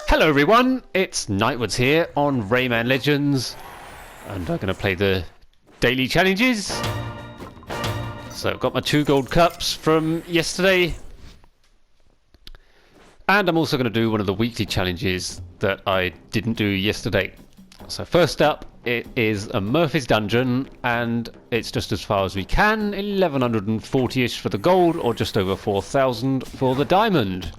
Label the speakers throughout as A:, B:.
A: Hello everyone, it's Nightwards here on Rayman Legends, and I'm going to play the daily challenges. So I've got my 2 gold cups from yesterday, and I'm also going to do one of the weekly challenges that I didn't do yesterday. So first up, it is a Murphy's Dungeon, and it's just as far as we can, 1140-ish for the gold, or just over 4,000 for the diamond.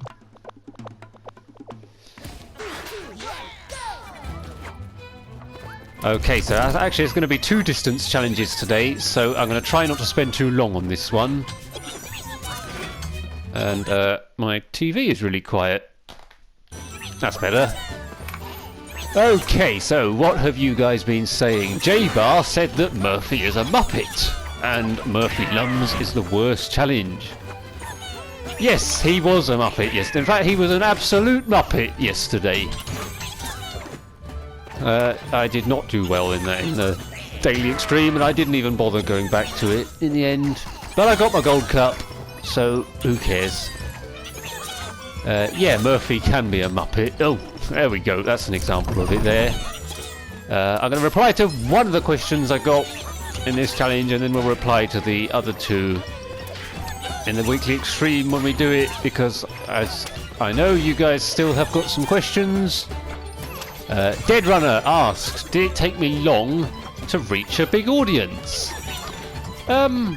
A: Okay, so actually it's going to be 2 distance challenges today, so I'm going to try not to spend too long on this one. And my TV is really quiet. That's better. Okay, so what have you guys been saying? J-Bar said that Murphy is a Muppet, and Murphy Lums is the worst challenge. Yes, he was a Muppet yesterday. In fact, he was an absolute Muppet yesterday. I did not do well in the daily extreme, and I didn't even bother going back to it in the end. But I got my gold cup, so who cares? Yeah, Murphy can be a Muppet. Oh, there we go. That's an example of it there. I'm going to reply to one of the questions I got in this challenge, and then we'll reply to the other 2 in the weekly extreme when we do it, because as I know you guys still have got some questions. Dead Runner asks, did it take me long to reach a big audience? To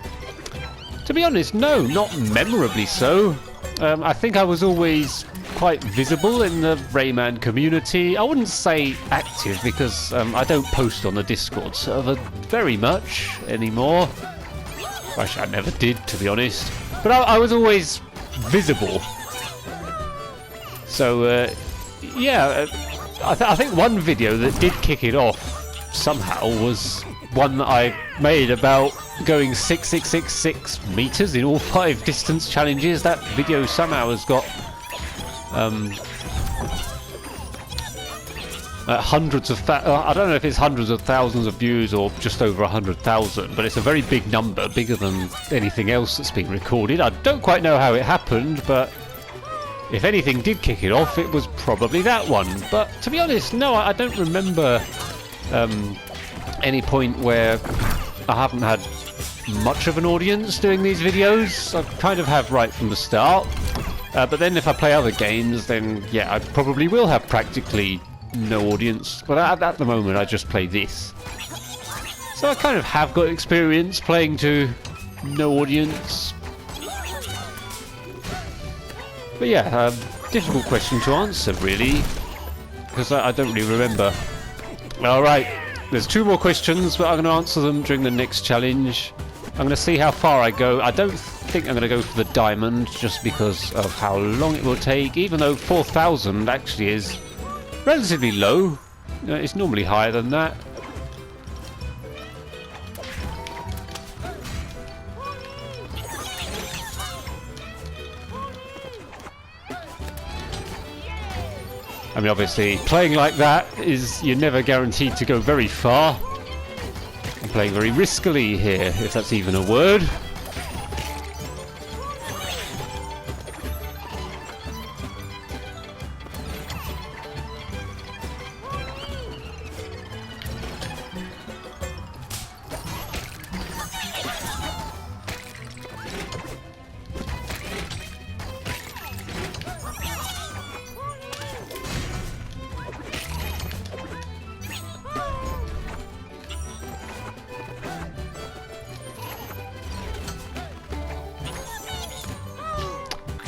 A: be honest, no, not memorably so. I think I was always quite visible in the Rayman community. I wouldn't say active, because I don't post on the Discord server very much anymore. Actually, I never did, to be honest. But I was always visible. So, yeah... I think one video that did kick it off somehow was one that I made about going 6,666 meters in all 5 distance challenges. That video somehow has got hundreds of I don't know if it's hundreds of thousands of views or just over 100,000, but it's a very big number, bigger than anything else that's been recorded. I don't quite know how it happened, but if anything did kick it off, it was probably that one. But to be honest, no, I don't remember any point where I haven't had much of an audience doing these videos. I kind of have right from the start. But then if I play other games, then yeah, I probably will have practically no audience. But at the moment, I just play this. So I kind of have got experience playing to no audience. But yeah, difficult question to answer, really, because I don't really remember. Alright, there's 2 more questions, but I'm going to answer them during the next challenge. I'm going to see how far I go. I don't think I'm going to go for the diamond, just because of how long it will take, even though 4,000 actually is relatively low. It's normally higher than that. I mean, obviously, playing like that you're never guaranteed to go very far. I'm playing very riskily here, if that's even a word.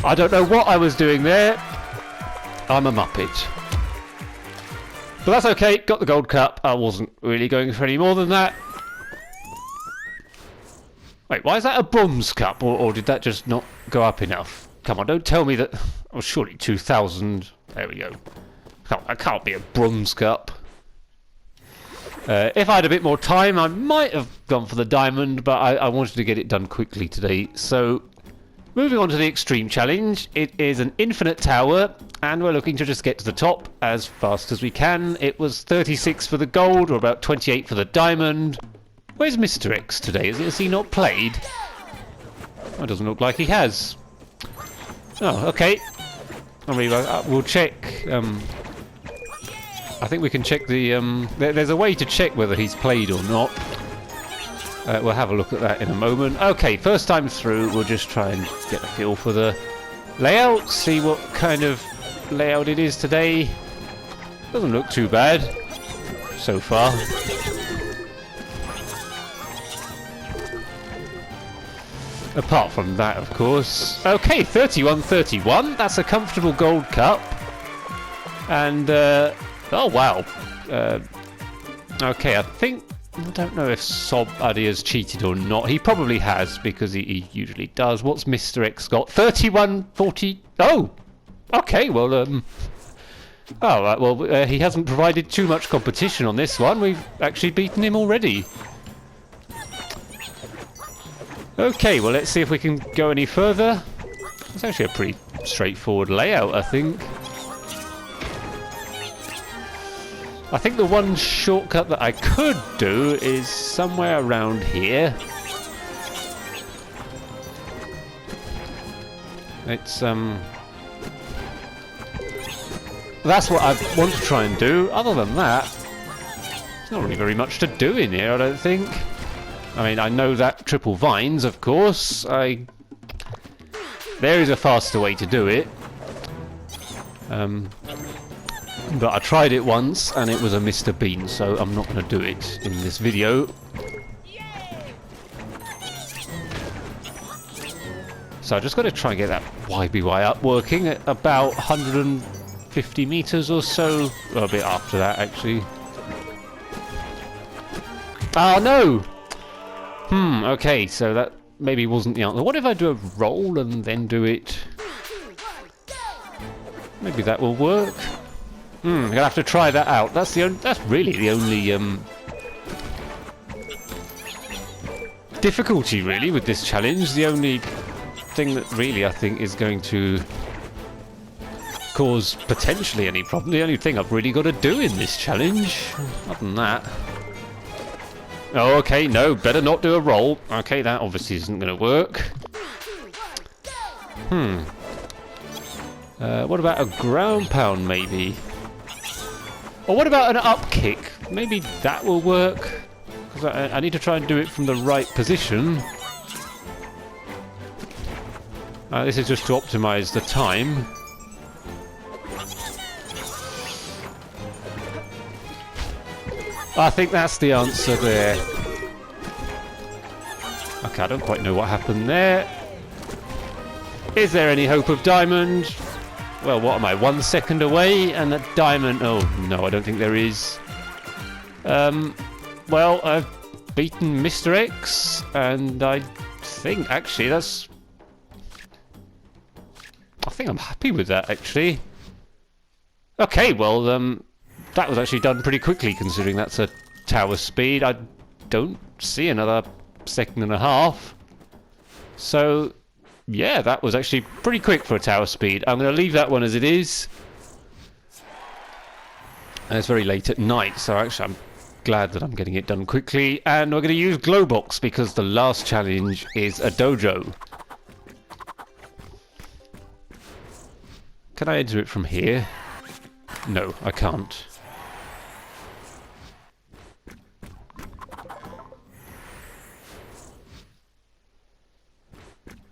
A: I don't know what I was doing there. I'm a Muppet. But that's okay, got the gold cup. I wasn't really going for any more than that. Wait, why is that a bronze cup? Or did that just not go up enough? Come on, don't tell me that... Oh, surely 2,000. There we go. That can't be a bronze cup. If I had a bit more time, I might have gone for the diamond, but I wanted to get it done quickly today. So... moving on to the extreme challenge, it is an infinite tower, and we're looking to just get to the top as fast as we can. It was 36 for the gold, or about 28 for the diamond. Where's Mr. X today? Has he not played? It doesn't look like he has. Oh, okay. I mean, we'll check. I think we can check the. There's a way to check whether he's played or not. We'll have a look at that in a moment. Okay, first time through, we'll just try and get a feel for the layout, see what kind of layout it is today. Doesn't look too bad so far. Apart from that, of course. Okay, 31-31. That's a comfortable gold cup. And, oh wow. Okay, I don't know if Sob Addy has cheated or not. He probably has, because he usually does. What's Mr. X got? 31-40... Oh! Okay, well, oh, right, well, he hasn't provided too much competition on this one. We've actually beaten him already. Okay, well, let's see if we can go any further. It's actually a pretty straightforward layout, I think. I think the one shortcut that I could do is somewhere around here. It's, that's what I want to try and do. Other than that, there's not really very much to do in here, I don't think. I mean, I know that triple vines, of course. There is a faster way to do it. But I tried it once and it was a Mr. Bean, so I'm not going to do it in this video. So I just got to try and get that YBY up working at about 150 meters or so. Well, a bit after that, actually. Oh no! Okay, so that maybe wasn't the answer. What if I do a roll and then do it? Maybe that will work. I'm gonna have to try that out. That's really the only difficulty really with this challenge. The only thing that really I think is going to cause potentially any problem. The only thing I've really got to do in this challenge. Other than that. Oh, okay, no, better not do a roll. Okay, that obviously isn't going to work. What about a ground pound, maybe? Or what about an up kick? Maybe that will work. Because I need to try and do it from the right position. This is just to optimize the time. I think that's the answer there. Okay, I don't quite know what happened there. Is there any hope of diamond? Well, what am I, 1 second away? And a diamond... Oh, no, I don't think there is. Well, I've beaten Mr. X, and I think, actually, that's... I think I'm happy with that, actually. Okay, well, that was actually done pretty quickly, considering that's a tower speed. I don't see another second and a half. So... yeah, that was actually pretty quick for a tower speed. I'm going to leave that one as it is. And it's very late at night, so actually I'm glad that I'm getting it done quickly. And we're going to use Glowbox because the last challenge is a dojo. Can I enter it from here? No, I can't.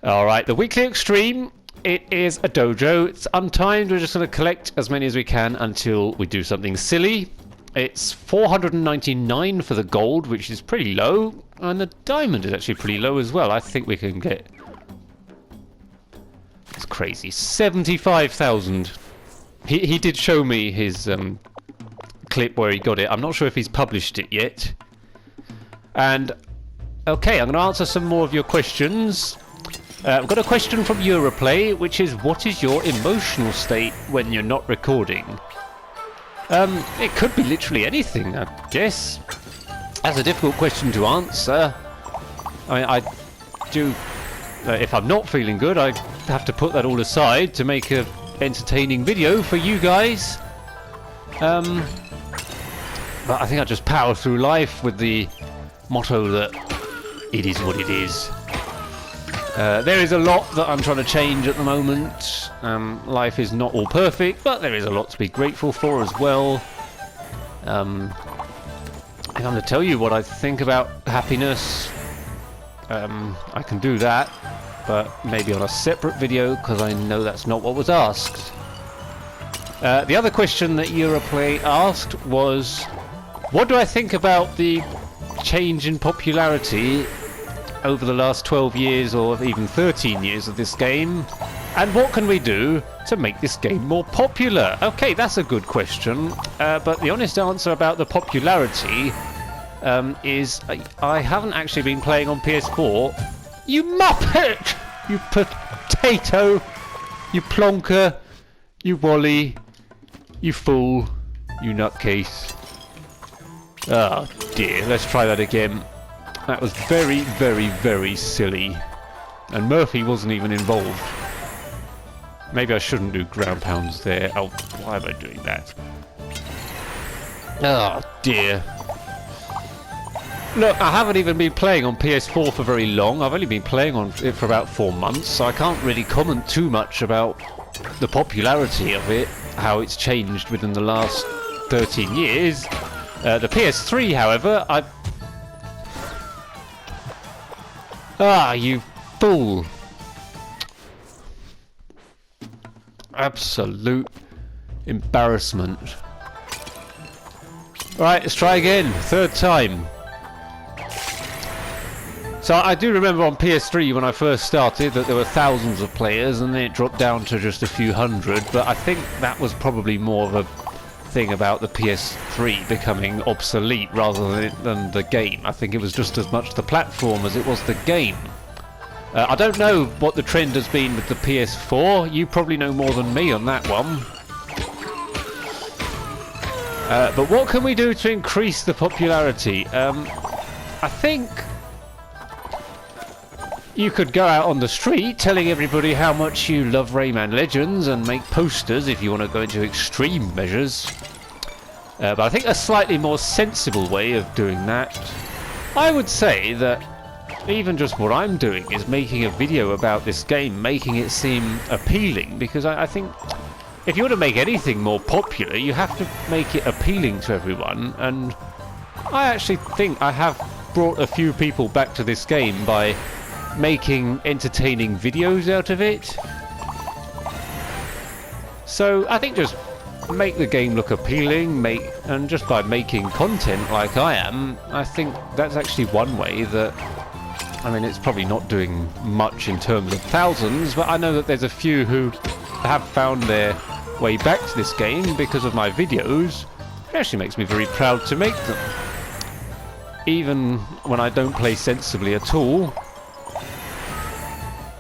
A: Alright, the weekly extreme, it is a dojo. It's untimed, we're just going to collect as many as we can until we do something silly. It's 499 for the gold, which is pretty low, and the diamond is actually pretty low as well. I think we can get... it's crazy, 75,000. He did show me his clip where he got it. I'm not sure if he's published it yet. And, okay, I'm going to answer some more of your questions. I've got a question from Europlay, which is, what is your emotional state when you're not recording? It could be literally anything, I guess. That's a difficult question to answer. I mean, I do... if I'm not feeling good, I have to put that all aside to make a entertaining video for you guys. But I think I just power through life with the motto that it is what it is. There is a lot that I'm trying to change at the moment. Life is not all perfect, but there is a lot to be grateful for as well. If I'm to tell you what I think about happiness, I can do that, but maybe on a separate video, because I know that's not what was asked. The other question that Europlay asked was, what do I think about the change in popularity over the last 12 years or even 13 years of this game, and what can we do to make this game more popular? Okay, that's a good question, but the honest answer about the popularity is I haven't actually been playing on PS4. You muppet! You potato! You plonker! You wally! You fool! You nutcase! Oh dear, let's try that again. That was very, very, very silly. And Murphy wasn't even involved. Maybe I shouldn't do ground pounds there. Oh, why am I doing that? Oh dear. Look, I haven't even been playing on PS4 for very long. I've only been playing on it for about 4 months, so I can't really comment too much about the popularity of it, how it's changed within the last 13 years. The PS3, however, Ah, you fool! Absolute embarrassment. Right, let's try again. Third time. So I do remember on PS3 when I first started that there were thousands of players and then it dropped down to just a few hundred, but I think that was probably more of a thing about the PS3 becoming obsolete rather than the game. I think it was just as much the platform as it was the game. I don't know what the trend has been with the PS4. You probably know more than me on that one. But what can we do to increase the popularity? I think you could go out on the street telling everybody how much you love Rayman Legends and make posters if you want to go into extreme measures. But I think a slightly more sensible way of doing that, I would say that even just what I'm doing is making a video about this game, making it seem appealing, because I think if you want to make anything more popular, you have to make it appealing to everyone, and I actually think I have brought a few people back to this game by making entertaining videos out of it. So I think just make the game look appealing, and just by making content like I am, I think that's actually one way that, I mean, it's probably not doing much in terms of thousands, but I know that there's a few who have found their way back to this game because of my videos. It actually makes me very proud to make them, even when I don't play sensibly at all.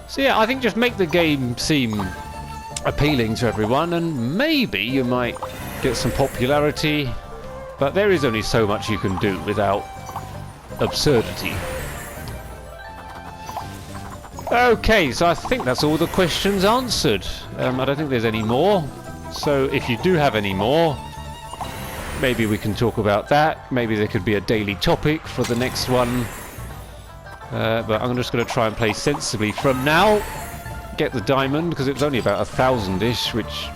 A: So yeah, I think just make the game seem appealing to everyone, and maybe you might get some popularity, but there is only so much you can do without absurdity. Okay, so I think that's all the questions answered. I don't think there's any more, so if you do have any more, maybe we can talk about that. Maybe there could be a daily topic for the next one. But I'm just going to try and play sensibly from now. Get the diamond, because it was only about 1,000-ish, which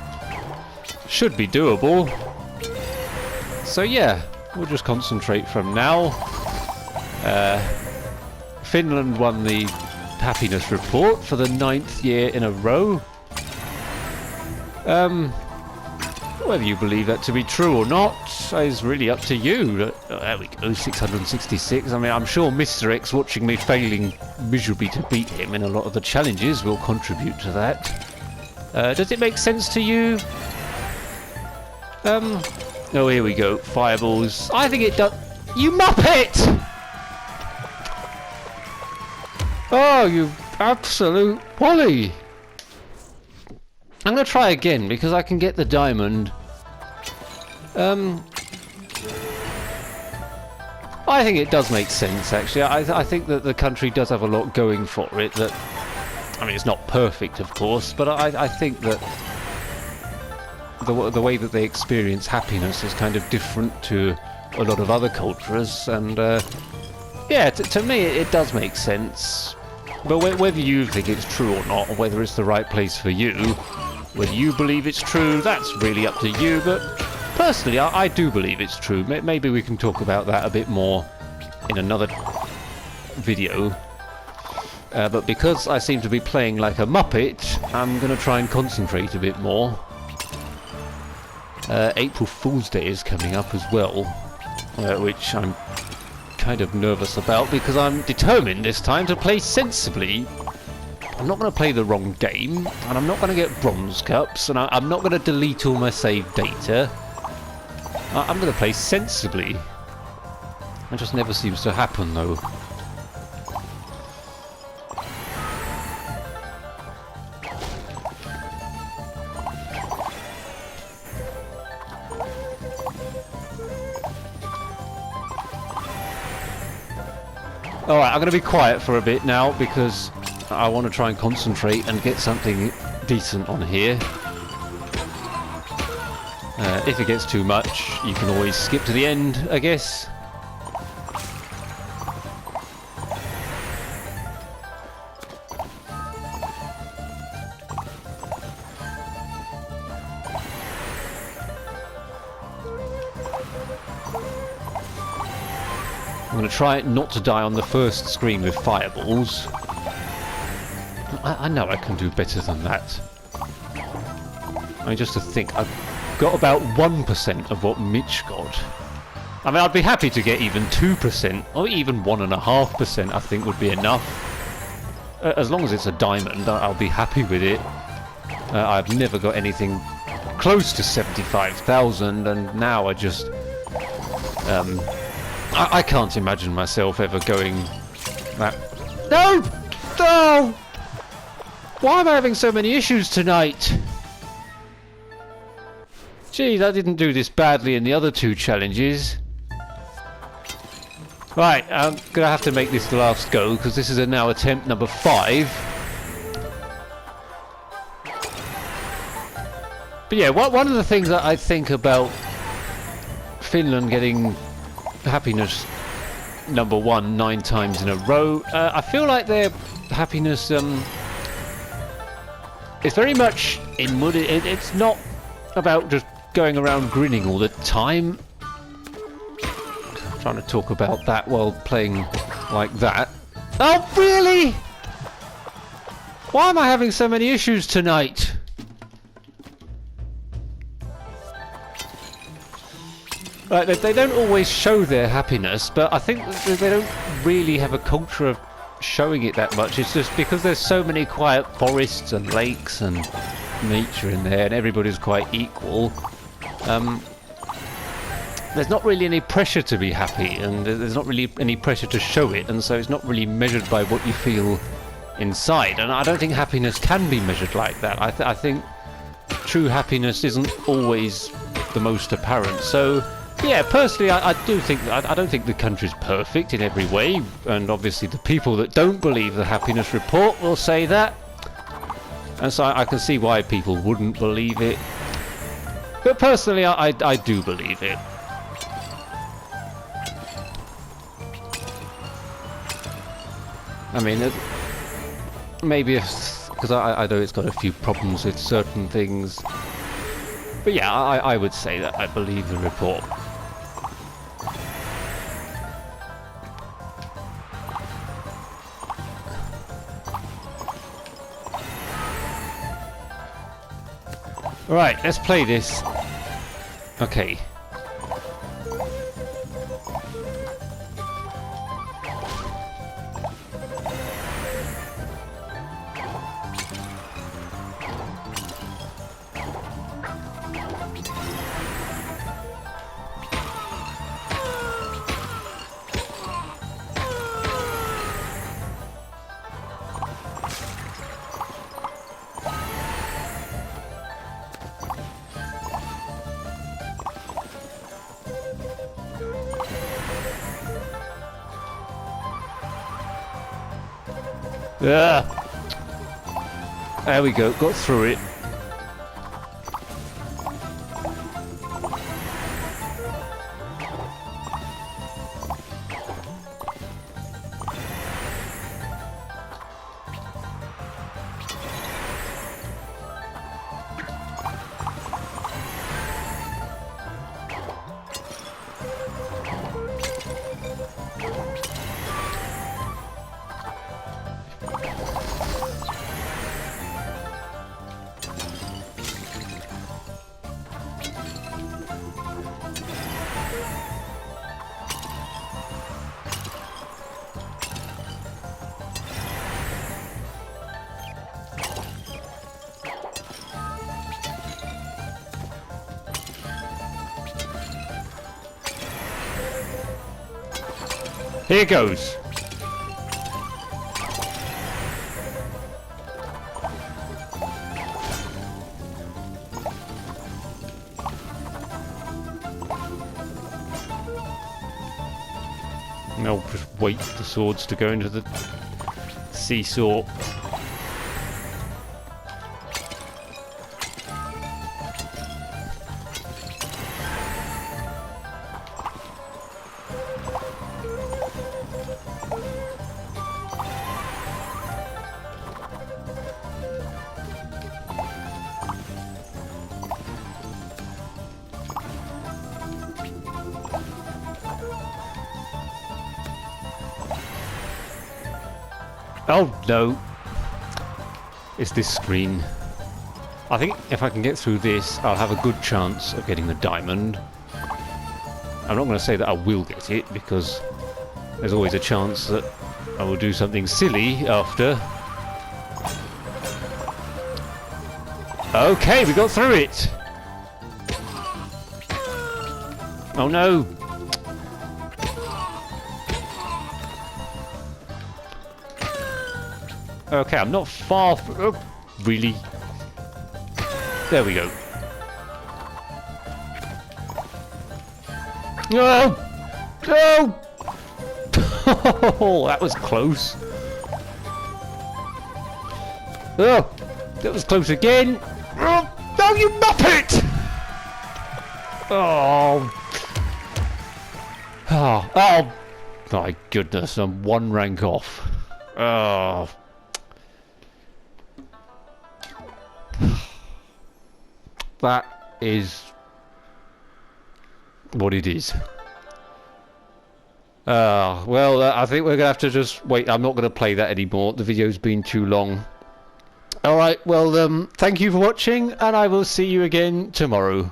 A: should be doable. So yeah, we'll just concentrate from now. Finland won the happiness report for the 9th year in a row. Whether you believe that to be true or not is really up to you. There we go, 666. I mean, I'm sure Mr. X watching me failing miserably to beat him in a lot of the challenges will contribute to that. Does it make sense to you? Oh, here we go. Fireballs. I think it does. You muppet! Oh, you absolute wally! I'm going to try again because I can get the diamond. I think it does make sense, actually. I think that the country does have a lot going for it. That, I mean, it's not perfect, of course, but I think that the way that they experience happiness is kind of different to a lot of other cultures, and yeah, to me it does make sense. But whether you think it's true or not, or whether it's the right place for you, whether you believe it's true, that's really up to you. But personally, I do believe it's true. Maybe we can talk about that a bit more in another video. But because I seem to be playing like a muppet, I'm going to try and concentrate a bit more. April Fool's Day is coming up as well, which I'm kind of nervous about because I'm determined this time to play sensibly. I'm not going to play the wrong game, and I'm not going to get bronze cups, and I'm not going to delete all my save data. I'm going to play sensibly. It just never seems to happen though. Alright, I'm going to be quiet for a bit now because I want to try and concentrate and get something decent on here. If it gets too much, you can always skip to the end, I guess. I'm going to try not to die on the first screen with fireballs. I know I can do better than that. I mean, just to think, I've got about 1% of what Mitch got. I mean, I'd be happy to get even 2%, or even 1.5%, I think would be enough. As long as it's a diamond, I'll be happy with it. I've never got anything close to 75,000, and now I just... I can't imagine myself ever going that... No! No! Why am I having so many issues tonight? Geez, I didn't do this badly in the other two challenges. Right, I'm gonna have to make this the last go, because this is now attempt number 5. But yeah, one of the things that I think about Finland getting happiness number 1 9 times in a row, I feel like their happiness is very much in mud. It's not about just going around grinning all the time. I'm trying to talk about that while playing like that. Oh really? Why am I having so many issues tonight? Right, they don't always show their happiness, but I think they don't really have a culture of showing it that much. It's just because there's so many quiet forests and lakes and nature in there, and everybody's quite equal. There's not really any pressure to be happy, and there's not really any pressure to show it, and so it's not really measured by what you feel inside. And I don't think happiness can be measured like that. I think true happiness isn't always the most apparent. So yeah, personally, I do think I don't think the country's perfect in every way, and obviously the people that don't believe the happiness report will say that, and so I can see why people wouldn't believe it. But personally, I do believe it. I mean, maybe because I know it's got a few problems with certain things, but yeah, I would say that I believe the report. Right, let's play this. Okay. There we go, got through it. Here goes. I'll just wait for the swords to go into the seesaw. Oh no! It's this screen. I think if I can get through this, I'll have a good chance of getting the diamond. I'm not going to say that I will get it, because there's always a chance that I will do something silly after. Okay, we got through it! Oh no! Okay, I'm not far from... Oh, really? There we go. No! No! Oh, that was close. Oh, that was close again. Oh, no, you muppet! Oh. Oh, oh. My goodness, I'm one rank off. Oh. That is what it is. Well, I think we're going to have to just wait. I'm not going to play that anymore. The video's been too long. Alright, well, thank you for watching, and I will see you again tomorrow.